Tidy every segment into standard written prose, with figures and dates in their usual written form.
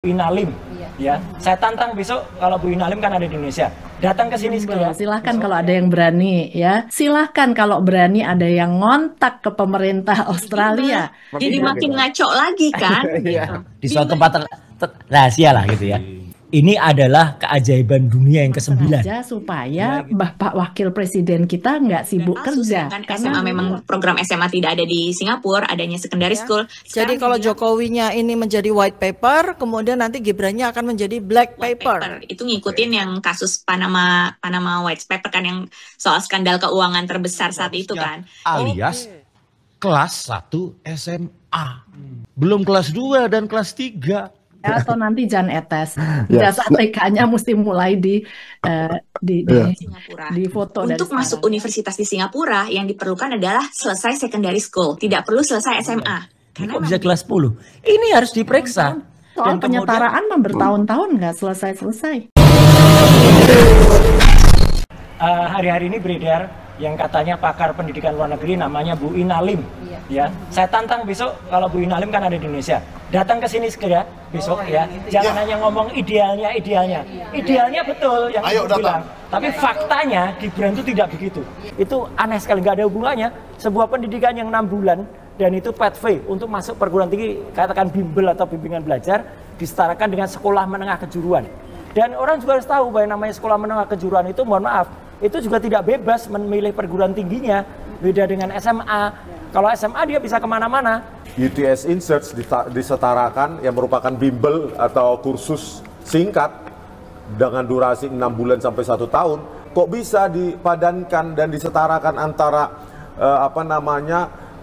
Inalim, ya. Saya tantang besok kalau Bu Inalim kan ada di Indonesia, datang ke sini segera. Silahkan kalau ada yang berani, ya. Silahkan kalau berani ada yang ngontak ke pemerintah Australia. Jadi makin ngaco lagi kan? Gitu. Di suatu tempat rahasia lah gitu ya. Ini adalah keajaiban dunia yang ke-9. Supaya Bapak Wakil Presiden kita nggak sibuk kerja. Kan karena SMA memang program SMA tidak ada di Singapura, adanya secondary school. Jadi kalau Jokowinya ini menjadi white paper, kemudian nanti Gibrannya akan menjadi black paper. Itu ngikutin yang kasus Panama White Paper kan, yang soal skandal keuangan terbesar saat itu kan. Alias kelas 1 SMA. Belum kelas 2 dan kelas 3. Atau nanti Jan Etes, jasa TK-nya mesti mulai di Singapura. di foto. Untuk masuk universitas di Singapura yang diperlukan adalah selesai secondary school, tidak perlu selesai SMA. Karena kok bisa kelas 10? Ini harus diperiksa. Soal penyetaraan mah bertahun-tahun nggak selesai-selesai. Hari-hari ini beredar yang katanya pakar pendidikan luar negeri namanya Bu Inalim, ya. Saya tantang besok kalau Bu Inalim kan ada di Indonesia, datang ke sini segera besok, ya. Jangan hanya ngomong idealnya, idealnya betul yang Ibu bilang, tapi faktanya Gibran itu tidak begitu. Itu aneh sekali, nggak ada hubungannya. Sebuah pendidikan yang 6 bulan dan itu pathway untuk masuk perguruan tinggi, katakan bimbel atau bimbingan belajar, disetarakan dengan sekolah menengah kejuruan. Dan orang juga harus tahu bahwa yang namanya sekolah menengah kejuruan itu, mohon maaf, itu juga tidak bebas memilih perguruan tingginya, beda dengan SMA. Kalau SMA dia bisa kemana-mana. UTS InSearch disetarakan yang merupakan bimbel atau kursus singkat dengan durasi 6 bulan sampai 1 tahun. Kok bisa dipadankan dan disetarakan antara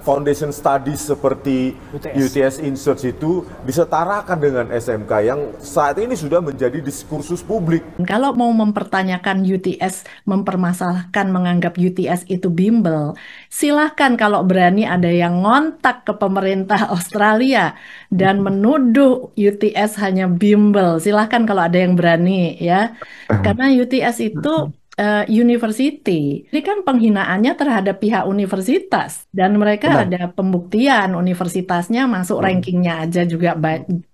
foundation studies seperti UTS InSearch itu disetarakan dengan SMK yang saat ini sudah menjadi diskursus publik. Kalau mau mempertanyakan UTS, mempermasalahkan menganggap UTS itu bimbel, silahkan kalau berani ada yang ngontak ke pemerintah Australia dan menuduh UTS hanya bimbel. Silahkan kalau ada yang berani, ya. Karena UTS itu university. Ini kan penghinaannya terhadap pihak universitas dan mereka ada pembuktian universitasnya masuk rankingnya aja juga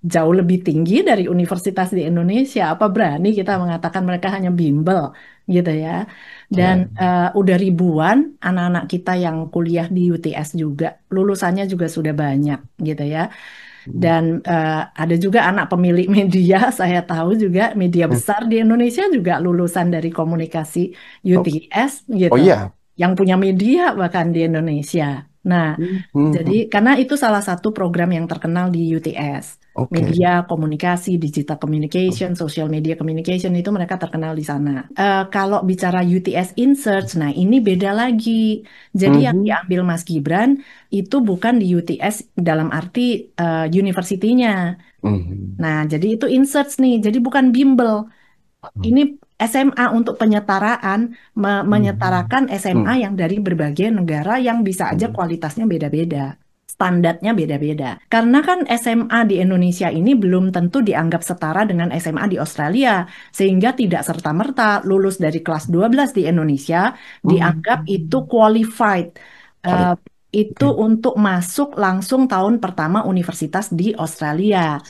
jauh lebih tinggi dari universitas di Indonesia. Apa berani kita mengatakan mereka hanya bimbel gitu ya? Dan udah ribuan anak-anak kita yang kuliah di UTS juga, lulusannya juga sudah banyak gitu ya. Dan ada juga anak pemilik media, saya tahu juga media besar di Indonesia juga lulusan dari komunikasi UTS gitu. Yang punya media bahkan di Indonesia. Nah, jadi karena itu salah satu program yang terkenal di UTS. Media komunikasi, digital communication, social media communication itu mereka terkenal di sana. Kalau bicara UTS InSearch, nah ini beda lagi. Jadi yang diambil Mas Gibran itu bukan di UTS dalam arti universitinya. Nah, jadi itu InSearch nih, jadi bukan bimbel. Ini SMA untuk penyetaraan, menyetarakan SMA yang dari berbagai negara yang bisa aja kualitasnya beda-beda, standarnya beda-beda. Karena kan SMA di Indonesia ini belum tentu dianggap setara dengan SMA di Australia, sehingga tidak serta-merta lulus dari kelas 12 di Indonesia dianggap itu qualified. Itu untuk masuk langsung tahun pertama universitas di Australia.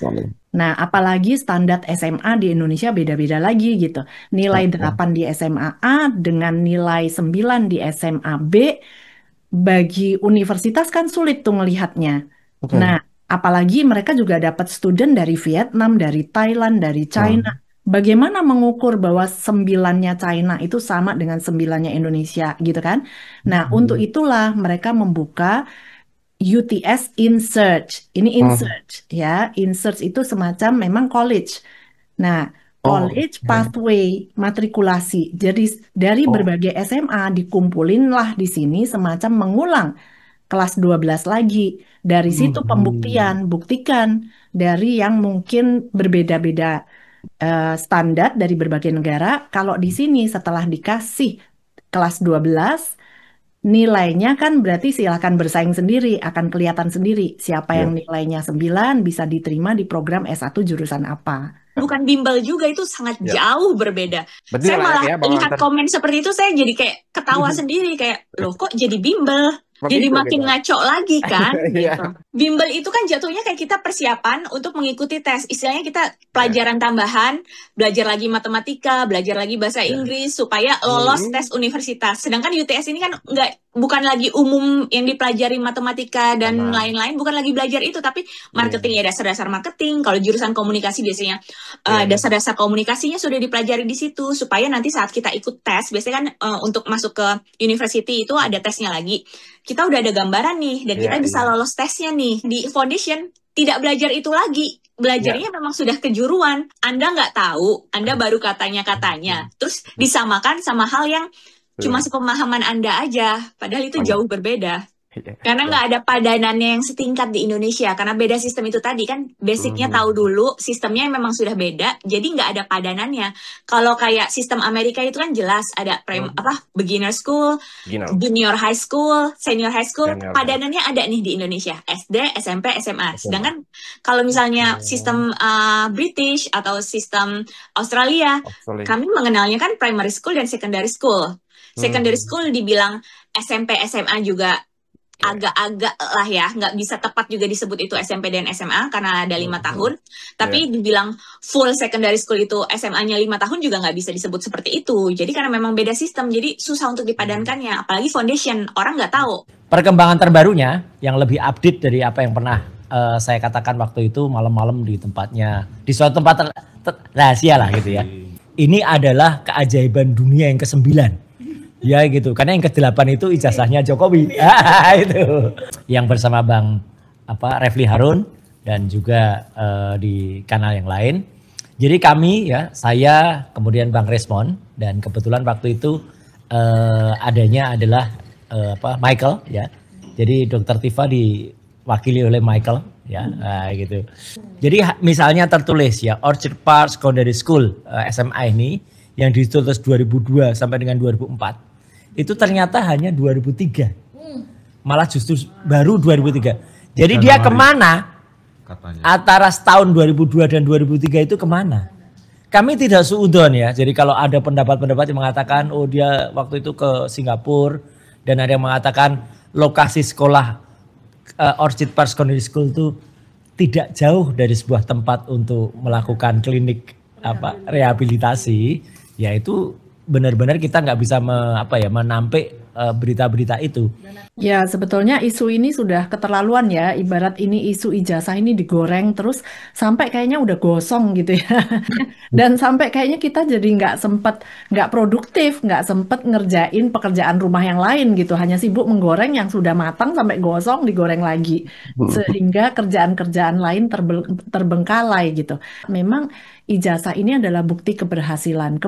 Nah, apalagi standar SMA di Indonesia beda-beda lagi gitu. Nilai 8 di SMA A dengan nilai 9 di SMA B, bagi universitas kan sulit tuh ngelihatnya. Nah, apalagi mereka juga dapat student dari Vietnam, dari Thailand, dari China. Bagaimana mengukur bahwa 9-nya China itu sama dengan 9-nya Indonesia gitu kan? Nah, untuk itulah mereka membuka UTS InSearch. Ini InSearch ya. InSearch itu semacam memang college. Nah, college pathway matrikulasi. Jadi dari berbagai SMA dikumpulinlah di sini semacam mengulang kelas 12 lagi. Dari situ pembuktian, buktikan dari yang mungkin berbeda-beda standar dari berbagai negara. Kalau di sini setelah dikasih kelas 12, nilainya kan berarti silakan bersaing sendiri, akan kelihatan sendiri siapa yang nilainya 9 bisa diterima di program S1 jurusan apa. Bukan bimbel juga, itu sangat jauh berbeda. Saya malah lihat komen seperti itu, saya jadi kayak ketawa sendiri, kayak loh kok jadi bimbel. jadi Begitu makin gitu. ngaco lagi kan Iya. gitu. Bimbel itu kan jatuhnya kayak kita persiapan untuk mengikuti tes. Istilahnya kita pelajaran tambahan, belajar lagi matematika, belajar lagi bahasa Inggris supaya lolos tes universitas. Sedangkan UTS ini kan bukan lagi umum yang dipelajari matematika dan lain-lain, bukan lagi belajar itu, tapi marketing ya dasar-dasar marketing. Kalau jurusan komunikasi biasanya dasar-dasar komunikasinya sudah dipelajari di situ supaya nanti saat kita ikut tes, biasanya kan untuk masuk ke university itu ada tesnya lagi. Kita udah ada gambaran nih dan kita bisa lolos tesnya nih. Di foundation tidak belajar itu lagi. Belajarnya memang sudah kejuruan. Anda nggak tahu, Anda baru katanya. Terus disamakan sama hal yang cuma sepemahaman Anda aja. Padahal itu jauh berbeda. Karena nggak ada padanannya yang setingkat di Indonesia. Karena beda sistem itu tadi kan, basicnya tahu dulu, sistemnya memang sudah beda, jadi nggak ada padanannya. Kalau kayak sistem Amerika itu kan jelas ada beginner school, junior high school, senior high school, padanannya ada nih di Indonesia, SD, SMP, SMA. Sedangkan kalau misalnya sistem British atau sistem Australia, kami mengenalnya kan primary school dan secondary school. Secondary school dibilang SMP, SMA juga agak-agak lah ya, nggak bisa tepat juga disebut itu SMP dan SMA karena ada 5 tahun. Tapi dibilang full secondary school itu SMA-nya 5 tahun juga nggak bisa disebut seperti itu. Jadi karena memang beda sistem, jadi susah untuk dipadankannya. Apalagi foundation, orang nggak tahu. Perkembangan terbarunya yang lebih update dari apa yang pernah saya katakan waktu itu malam-malam di tempatnya, di suatu tempat rahasia lah gitu ya. Ini adalah keajaiban dunia yang ke-9. Ya gitu, karena yang ke-8 itu ijazahnya Jokowi. Itu yang bersama Bang Refli Harun dan juga di kanal yang lain. Jadi kami ya, saya kemudian Bang Resmond, dan kebetulan waktu itu adanya adalah Michael ya. Jadi Dr. Tifa diwakili oleh Michael ya, gitu. Jadi misalnya tertulis ya, Orchard Park Secondary School SMA ini yang ditulis 2002 sampai dengan 2004. Itu ternyata hanya 2003. Malah justru baru 2003. Jadi dia kemana? Katanya. Antara setahun 2002 dan 2003 itu kemana? Kami tidak suudon ya. Jadi kalau ada pendapat-pendapat yang mengatakan, oh dia waktu itu ke Singapura. Dan ada yang mengatakan lokasi sekolah Orchard Park Secondary School itu tidak jauh dari sebuah tempat untuk melakukan klinik rehabilitasi. Ya itu benar-benar kita nggak bisa menampik berita-berita itu. Ya, sebetulnya isu ini sudah keterlaluan ya. Ibarat ini isu ijazah ini digoreng terus sampai kayaknya udah gosong gitu ya. Dan sampai kayaknya kita jadi nggak produktif, nggak sempet ngerjain pekerjaan rumah yang lain gitu. Hanya sibuk menggoreng yang sudah matang sampai gosong digoreng lagi. Sehingga kerjaan-kerjaan lain terbengkalai gitu. Memang ijazah ini adalah bukti keberhasilan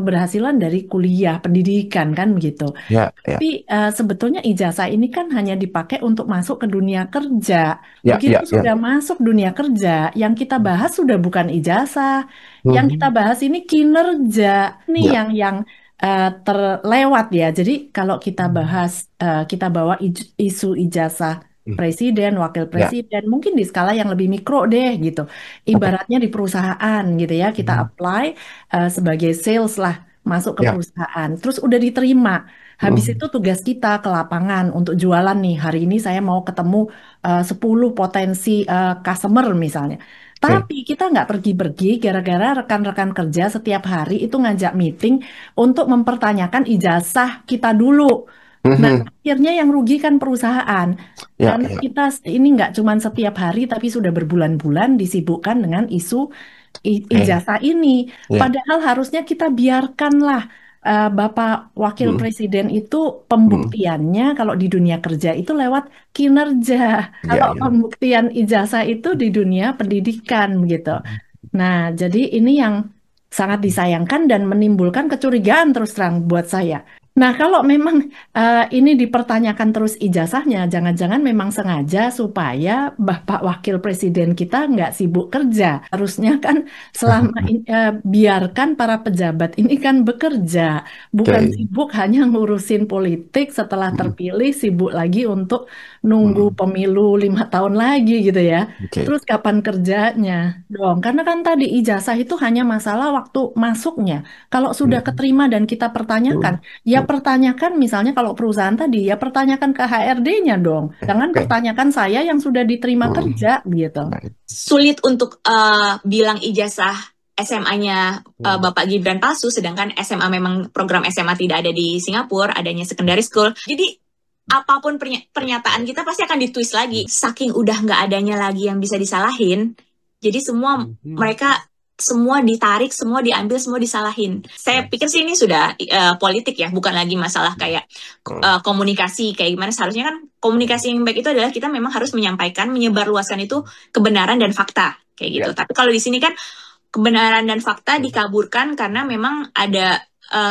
dari kuliah, pendidikan kan begitu. Tapi sebetulnya ijazah ini kan hanya dipakai untuk masuk ke dunia kerja. Begitu sudah masuk dunia kerja, yang kita bahas sudah bukan ijazah, yang kita bahas ini kinerja. Ini yang terlewat ya. Jadi kalau kita bahas, kita bawa isu ijazah presiden, wakil presiden, mungkin di skala yang lebih mikro deh gitu. Ibaratnya di perusahaan gitu ya, kita apply sebagai sales lah, masuk ke perusahaan. Terus udah diterima. Habis itu tugas kita ke lapangan untuk jualan nih. Hari ini saya mau ketemu 10 potensi customer misalnya. Tapi kita nggak pergi-pergi gara-gara rekan-rekan kerja setiap hari itu ngajak meeting untuk mempertanyakan ijazah kita dulu. Nah, akhirnya yang rugi kan perusahaan. Karena kita ini nggak cuma setiap hari, tapi sudah berbulan-bulan disibukkan dengan isu ijazah ini. Padahal harusnya kita biarkanlah Bapak Wakil Presiden itu pembuktiannya kalau di dunia kerja itu lewat kinerja. Kalau pembuktian ijazah itu di dunia pendidikan gitu. Nah, jadi ini yang sangat disayangkan dan menimbulkan kecurigaan terus terang buat saya. Nah, kalau memang ini dipertanyakan terus ijazahnya, jangan-jangan memang sengaja supaya Bapak Wakil Presiden kita nggak sibuk kerja. Harusnya kan selama ini, biarkan para pejabat ini kan bekerja, bukan sibuk hanya ngurusin politik setelah terpilih, sibuk lagi untuk nunggu pemilu 5 tahun lagi gitu ya. Terus kapan kerjanya dong? Karena kan tadi ijazah itu hanya masalah waktu masuknya. Kalau sudah keterima dan kita pertanyakan, ya pertanyakan misalnya kalau perusahaan tadi, ya pertanyakan ke HRD-nya dong. Jangan Oke. pertanyakan saya yang sudah diterima Hmm. kerja gitu. Sulit untuk bilang ijazah SMA-nya Bapak Gibran palsu, sedangkan SMA memang program SMA tidak ada di Singapura, adanya secondary school. Jadi apapun pernyataan kita pasti akan ditwist lagi. Saking udah nggak adanya lagi yang bisa disalahin, jadi semua mereka semua ditarik, semua diambil, semua disalahin. Saya pikir sih ini sudah politik ya, bukan lagi masalah kayak komunikasi kayak gimana. Seharusnya kan komunikasi yang baik itu adalah kita memang harus menyampaikan, menyebarluaskan itu kebenaran dan fakta kayak gitu. Tapi kalau di sini kan kebenaran dan fakta dikaburkan karena memang ada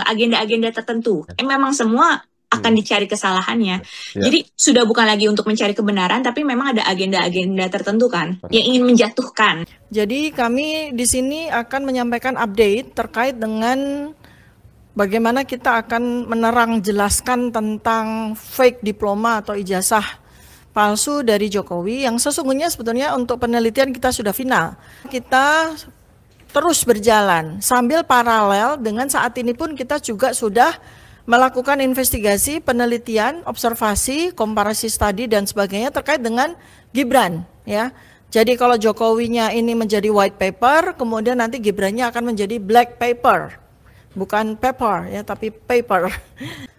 agenda-agenda tertentu. Memang semua akan dicari kesalahannya. Jadi sudah bukan lagi untuk mencari kebenaran, tapi memang ada agenda-agenda tertentu kan yang ingin menjatuhkan. Jadi kami di sini akan menyampaikan update terkait dengan bagaimana kita akan menerang jelaskan tentang fake diploma atau ijazah palsu dari Jokowi yang sesungguhnya sebetulnya untuk penelitian kita sudah final. Kita terus berjalan sambil paralel dengan saat ini pun kita juga sudah melakukan investigasi, penelitian, observasi, komparasi studi dan sebagainya terkait dengan Gibran ya. Jadi kalau Jokowinya ini menjadi white paper, kemudian nanti Gibrannya akan menjadi black paper. Bukan paper ya, tapi paper.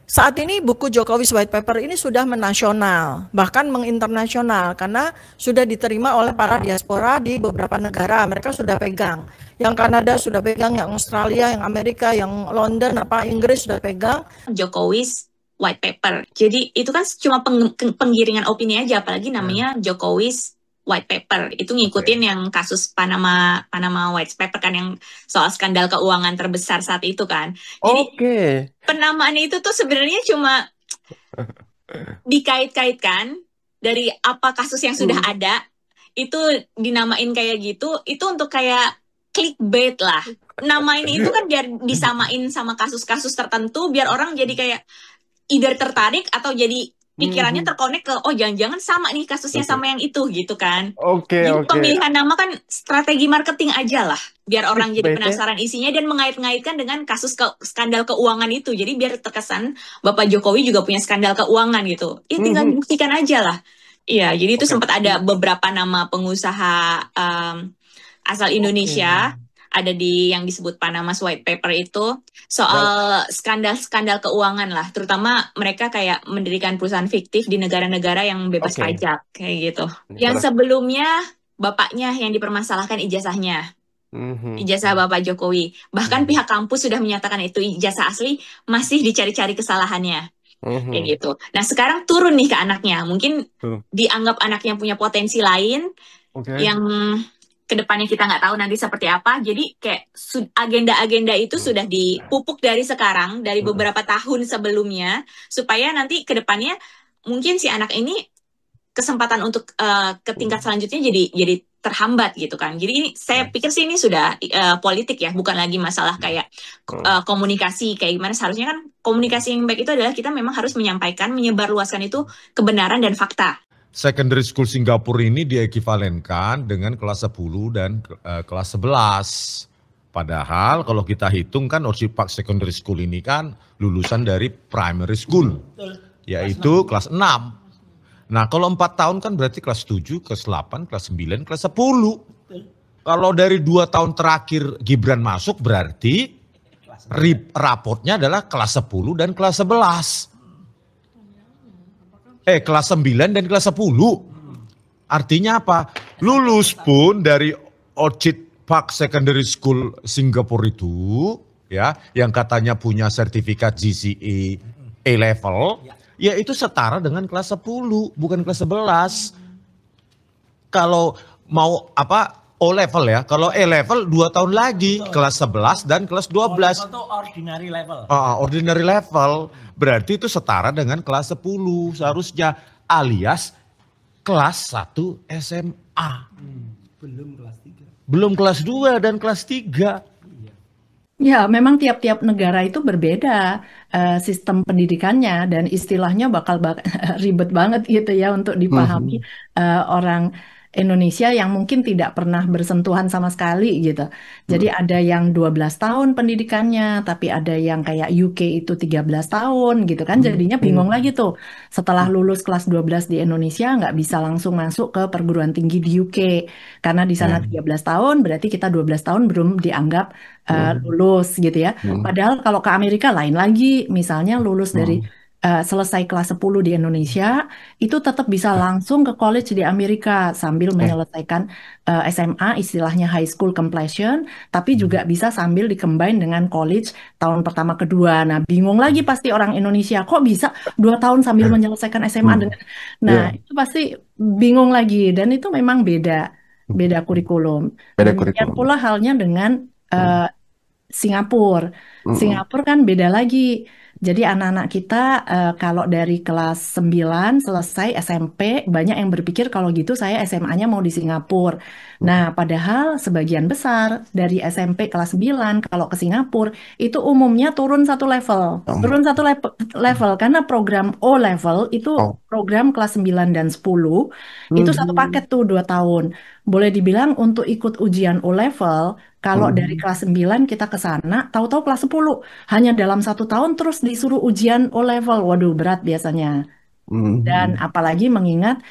Saat ini buku Jokowi's White Paper ini sudah menasional, bahkan menginternasional karena sudah diterima oleh para diaspora di beberapa negara. Mereka sudah pegang. Yang Kanada sudah pegang, yang Australia, yang Amerika, yang London, Inggris sudah pegang. Jokowi's White Paper. Jadi itu kan cuma penggiringan opini aja, apalagi namanya Jokowi's White Paper. Itu ngikutin yang kasus Panama White Paper kan, yang soal skandal keuangan terbesar saat itu kan. Jadi penamaannya itu tuh sebenarnya cuma dikait-kaitkan dari apa kasus yang sudah ada, itu dinamain kayak gitu, itu untuk kayak clickbait lah. Namain itu kan biar disamain sama kasus-kasus tertentu, biar orang jadi kayak either tertarik atau jadi pikirannya terkonek ke jangan-jangan sama nih kasusnya sama yang itu gitu kan. Jadi pemilihan nama kan strategi marketing aja lah, biar orang jadi penasaran isinya dan mengait-ngaitkan dengan kasus skandal keuangan itu. Jadi biar terkesan Bapak Jokowi juga punya skandal keuangan gitu. Ya tinggal dibuktikan aja lah. Iya, jadi itu sempat ada beberapa nama pengusaha asal Indonesia ada di yang disebut Panama's White Paper itu soal skandal-skandal keuangan lah, terutama mereka kayak mendirikan perusahaan fiktif di negara-negara yang bebas pajak kayak gitu. Yang sebelumnya bapaknya yang dipermasalahkan ijazahnya, ijazah Bapak Jokowi. Bahkan pihak kampus sudah menyatakan itu ijazah asli, masih dicari-cari kesalahannya. Kayak gitu. Nah sekarang turun nih ke anaknya, mungkin dianggap anaknya punya potensi lain yang kedepannya kita nggak tahu nanti seperti apa. Jadi kayak agenda-agenda itu sudah dipupuk dari sekarang, dari beberapa tahun sebelumnya, supaya nanti kedepannya mungkin si anak ini kesempatan untuk ke tingkat selanjutnya jadi terhambat gitu kan. Jadi ini, saya pikir sih ini sudah politik ya, bukan lagi masalah kayak komunikasi kayak gimana. Seharusnya kan komunikasi yang baik itu adalah kita memang harus menyampaikan, menyebarluaskan itu kebenaran dan fakta. Secondary School Singapura ini diekivalenkan dengan kelas 10 dan kelas 11. Padahal kalau kita hitung kan Orchid Park Secondary School ini kan lulusan dari primary school, yaitu kelas 6. Nah kalau 4 tahun kan berarti kelas 7, kelas 8, kelas 9, kelas 10. Kalau dari 2 tahun terakhir Gibran masuk berarti raportnya adalah kelas 10 dan kelas 11. Kelas 9 dan kelas 10. Artinya apa? Lulus pun dari Orchid Park Secondary School Singapura itu, ya, yang katanya punya sertifikat GCE A-level, ya itu setara dengan kelas 10, bukan kelas 11. Kalau mau O-level ya, kalau A-level 2 tahun lagi, kelas 11 dan kelas 12. O-level itu ordinary level. Ordinary level. Berarti itu setara dengan kelas 10 seharusnya, alias kelas 1 SMA. Belum kelas 3. Belum kelas 2 dan kelas 3. Ya, memang tiap-tiap negara itu berbeda sistem pendidikannya dan istilahnya bakal ribet banget gitu ya untuk dipahami orang Indonesia yang mungkin tidak pernah bersentuhan sama sekali gitu. Jadi ada yang 12 tahun pendidikannya, tapi ada yang kayak UK itu 13 tahun gitu kan. Jadinya bingung lagi tuh. Setelah lulus kelas 12 di Indonesia nggak bisa langsung masuk ke perguruan tinggi di UK. Karena di sana 13 tahun berarti kita 12 tahun belum dianggap lulus gitu ya. Padahal kalau ke Amerika lain lagi, misalnya lulus dari selesai kelas 10 di Indonesia, itu tetap bisa langsung ke college di Amerika sambil menyelesaikan SMA, istilahnya high school completion, tapi juga bisa sambil dikembang dengan college tahun pertama kedua. Nah, bingung lagi pasti orang Indonesia, kok bisa 2 tahun sambil menyelesaikan SMA dengan, nah itu pasti bingung lagi, dan itu memang beda kurikulum. Demikian pula halnya dengan Singapura. Singapura kan beda lagi. Jadi anak-anak kita kalau dari kelas 9 selesai SMP, banyak yang berpikir kalau gitu saya SMA-nya mau di Singapura. Nah, padahal sebagian besar dari SMP kelas 9 kalau ke Singapura itu umumnya turun satu level. Turun satu level karena program O level itu program kelas 9 dan 10 itu satu paket tuh 2 tahun. Boleh dibilang untuk ikut ujian O level, kalau dari kelas 9 kita ke sana, tahu-tahu kelas 10 hanya dalam 1 tahun terus disuruh ujian O level. Waduh, berat biasanya. Dan apalagi mengingat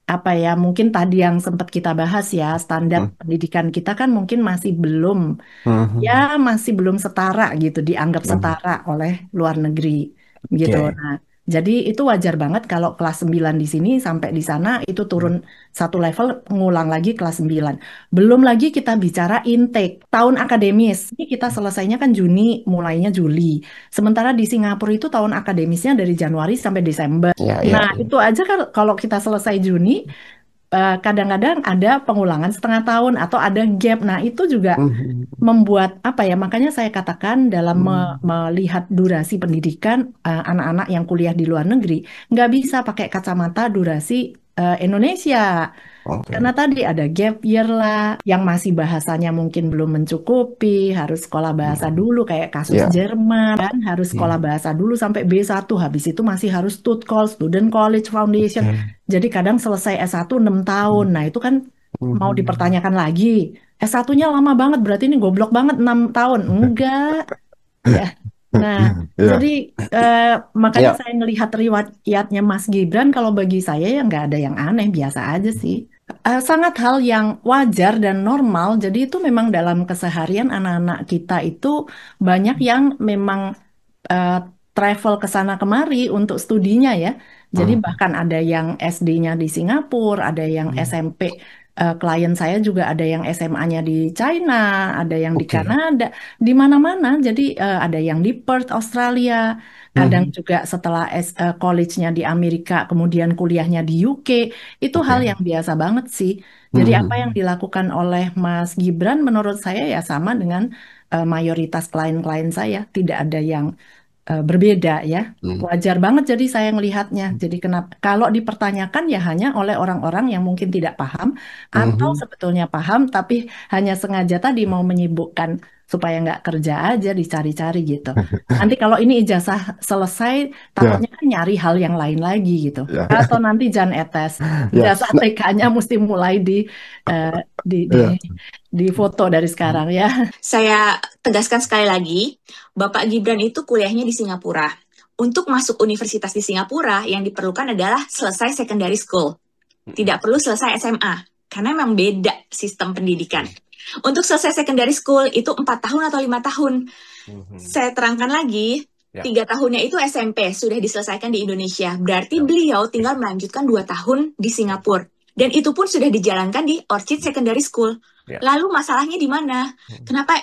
apa ya, mungkin tadi yang sempat kita bahas ya, standar pendidikan kita kan mungkin masih belum masih belum setara gitu, dianggap setara oleh luar negeri gitu. Nah, jadi itu wajar banget kalau kelas 9 di sini sampai di sana itu turun satu level, ngulang lagi kelas 9. Belum lagi kita bicara intake tahun akademis. Ini kita selesainya kan Juni, mulainya Juli. Sementara di Singapura itu tahun akademisnya dari Januari sampai Desember. Nah, itu aja kan kalau kita selesai Juni, kadang-kadang ada pengulangan setengah tahun atau ada gap. Nah, itu juga membuat apa ya? Makanya saya katakan dalam melihat durasi pendidikan anak-anak yang kuliah di luar negeri, nggak bisa pakai kacamata durasi Indonesia. Karena tadi ada gap year lah, yang masih bahasanya mungkin belum mencukupi, harus sekolah bahasa dulu kayak kasus Jerman, kan harus sekolah bahasa dulu sampai B1, habis itu masih harus TUTKOL, Student College Foundation. Jadi kadang selesai S1 6 tahun. Nah, itu kan mau dipertanyakan lagi. S1-nya lama banget, berarti ini goblok banget 6 tahun. Enggak. Ya. Nah, jadi makanya saya ngelihat riwayatnya Mas Gibran, kalau bagi saya ya nggak ada yang aneh, biasa aja sih. Sangat hal yang wajar dan normal. Jadi itu memang dalam keseharian anak-anak kita itu banyak yang memang travel ke sana kemari untuk studinya ya. Jadi bahkan ada yang SD-nya di Singapura, ada yang SMP. Klien saya juga ada yang SMA-nya di China, ada yang di Kanada, di mana-mana. Jadi ada yang di Perth, Australia, kadang juga setelah college-nya di Amerika, kemudian kuliahnya di UK. Itu hal yang biasa banget sih. Jadi apa yang dilakukan oleh Mas Gibran menurut saya ya sama dengan mayoritas klien-klien saya. Tidak ada yang berbeda ya. Wajar banget jadi saya melihatnya. Jadi kenapa kalau dipertanyakan ya hanya oleh orang-orang yang mungkin tidak paham atau sebetulnya paham tapi hanya sengaja tadi mau menyibukkan supaya nggak kerja aja, dicari-cari gitu. Nanti kalau ini ijazah selesai takutnya kan nyari hal yang lain lagi gitu. Atau nanti Jan Etes ijazah TK-nya mesti mulai di foto dari sekarang ya. Saya tegaskan sekali lagi, Bapak Gibran itu kuliahnya di Singapura. Untuk masuk universitas di Singapura, yang diperlukan adalah selesai secondary school. Tidak perlu selesai SMA, karena memang beda sistem pendidikan. Untuk selesai secondary school itu 4 tahun atau 5 tahun. Saya terangkan lagi, 3 tahunnya itu SMP, sudah diselesaikan di Indonesia. Berarti beliau tinggal melanjutkan 2 tahun di Singapura. Dan itu pun sudah dijalankan di Orchid Secondary School. Lalu masalahnya di mana? Kenapa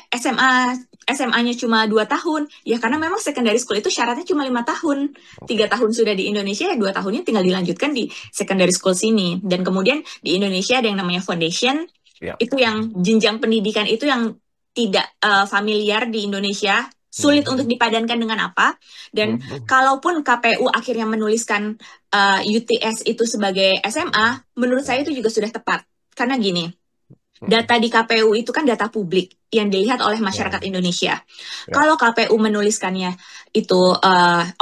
SMA-nya cuma 2 tahun? Ya karena memang secondary school itu syaratnya cuma 5 tahun. 3 tahun sudah di Indonesia, ya 2 tahunnya tinggal dilanjutkan di secondary school sini. Dan kemudian di Indonesia ada yang namanya foundation. Itu yang jenjang pendidikan itu yang tidak familiar di Indonesia. Sulit untuk dipadankan dengan apa. Dan kalaupun KPU akhirnya menuliskan UTS itu sebagai SMA, menurut saya itu juga sudah tepat. Karena gini, data di KPU itu kan data publik. yang dilihat oleh masyarakat Indonesia. Kalau KPU menuliskannya itu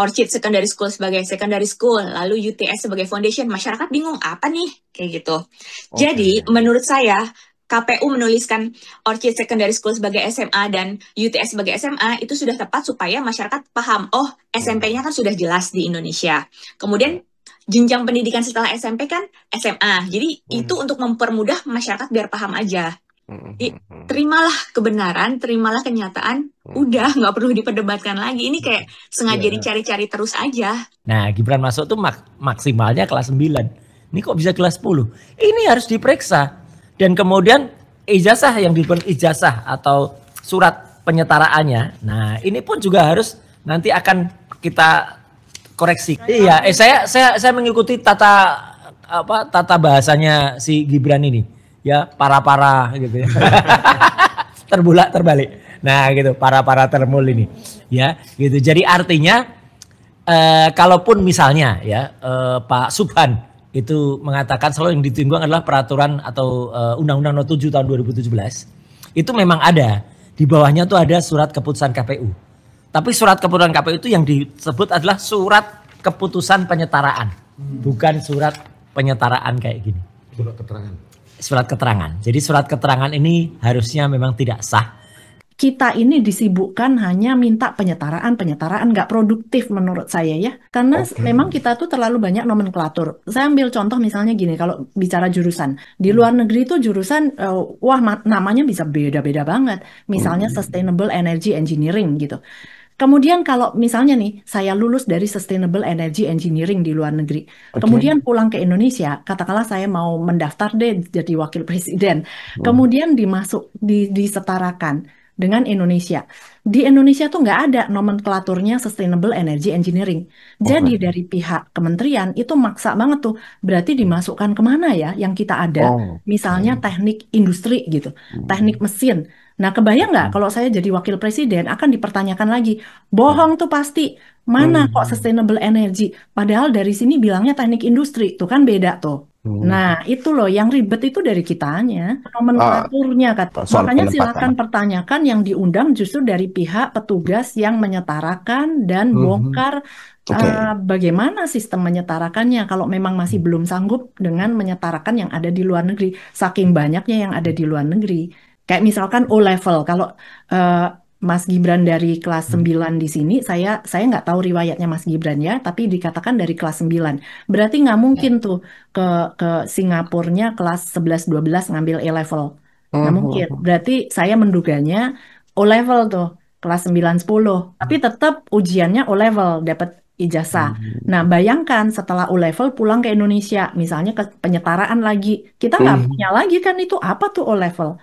Orchid Secondary School sebagai secondary school, lalu UTS sebagai foundation, masyarakat bingung apa nih kayak gitu. Jadi menurut saya KPU menuliskan Orchid Secondary School sebagai SMA dan UTS sebagai SMA itu sudah tepat supaya masyarakat paham, oh SMP-nya kan sudah jelas di Indonesia. Kemudian jenjang pendidikan setelah SMP kan SMA. Jadi itu untuk mempermudah masyarakat biar paham aja. Terimalah kebenaran, terimalah kenyataan, udah nggak perlu diperdebatkan lagi. Ini kayak sengaja dicari-cari terus aja. Nah, Gibran masuk tuh maksimalnya kelas 9. Ini kok bisa kelas 10? Ini harus diperiksa. Dan kemudian ijazah yang diberikan ijazah atau surat penyetaraannya. Nah, ini pun juga harus nanti akan kita koreksi. Iya, saya mengikuti tata bahasanya si Gibran ini. Ya, para gitu ya. Terbalik. Nah, gitu, para termul ini. Ya, gitu. Jadi artinya kalaupun misalnya ya Pak Subhan itu mengatakan selalu yang ditinggung adalah peraturan atau Undang-Undang Nomor 7 tahun 2017. Itu memang ada. Di bawahnya tuh ada surat keputusan KPU. Tapi surat keputusan KPU itu yang disebut adalah surat keputusan penyetaraan. Bukan surat penyetaraan kayak gini. Surat keterangan. Jadi surat keterangan ini harusnya memang tidak sah. Kita ini disibukkan hanya minta penyetaraan nggak produktif menurut saya ya. Karena memang kita tuh terlalu banyak nomenklatur. Saya ambil contoh misalnya gini, kalau bicara jurusan. Di luar negeri tuh jurusan, namanya bisa beda-beda banget. Misalnya Sustainable Energy Engineering gitu. Kemudian kalau misalnya nih, saya lulus dari Sustainable Energy Engineering di luar negeri. Kemudian pulang ke Indonesia, katakanlah saya mau mendaftar deh jadi wakil presiden. Kemudian disetarakan dengan Indonesia. Di Indonesia tuh nggak ada nomenklaturnya Sustainable Energy Engineering. Jadi dari pihak kementerian itu maksa banget tuh. Berarti dimasukkan kemana ya yang kita ada? Misalnya teknik industri gitu, teknik mesin. Nah, kebayang nggak kalau saya jadi wakil presiden akan dipertanyakan lagi, bohong tuh pasti, mana kok sustainable energy, padahal dari sini bilangnya teknik industri, tuh kan beda tuh. Nah, itu loh yang ribet itu dari kitanya, nomenklaturnya kata. Makanya silakan pertanyakan yang diundang justru dari pihak petugas yang menyetarakan dan bongkar bagaimana sistem menyetarakannya kalau memang masih belum sanggup dengan menyetarakan yang ada di luar negeri, saking banyaknya yang ada di luar negeri. Kayak misalkan O-level, kalau Mas Gibran dari kelas 9 di sini, saya nggak tahu riwayatnya Mas Gibran ya, tapi dikatakan dari kelas 9. Berarti nggak mungkin tuh ke Singapurnya kelas 11-12 ngambil A-level. Nggak mungkin. Berarti saya menduganya O-level tuh, kelas 9-10. Tapi tetap ujiannya O-level, dapat ijazah. Nah, bayangkan setelah O-level pulang ke Indonesia, misalnya ke penyetaraan lagi. Kita nggak punya lagi kan itu apa tuh O-level.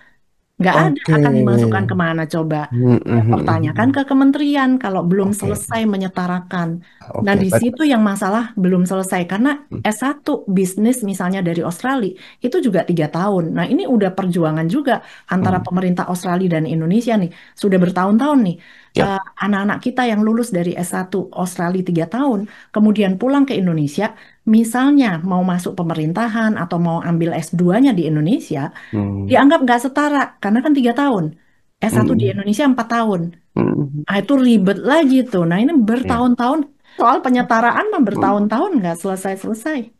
Nggak ada, akan dimasukkan kemana coba? Pertanyakan ke kementerian kalau belum selesai menyetarakan. Nah, di situ yang masalah belum selesai karena S1 bisnis misalnya dari Australia itu juga 3 tahun. Nah, ini udah perjuangan juga antara pemerintah Australia dan Indonesia nih. Sudah bertahun-tahun nih. Anak-anak kita yang lulus dari S1 Australia 3 tahun, kemudian pulang ke Indonesia, misalnya mau masuk pemerintahan atau mau ambil S2-nya di Indonesia, dianggap nggak setara, karena kan 3 tahun. S1 di Indonesia 4 tahun. Nah, itu ribet lagi tuh. Nah, ini bertahun-tahun, soal penyetaraan mah bertahun-tahun nggak selesai-selesai.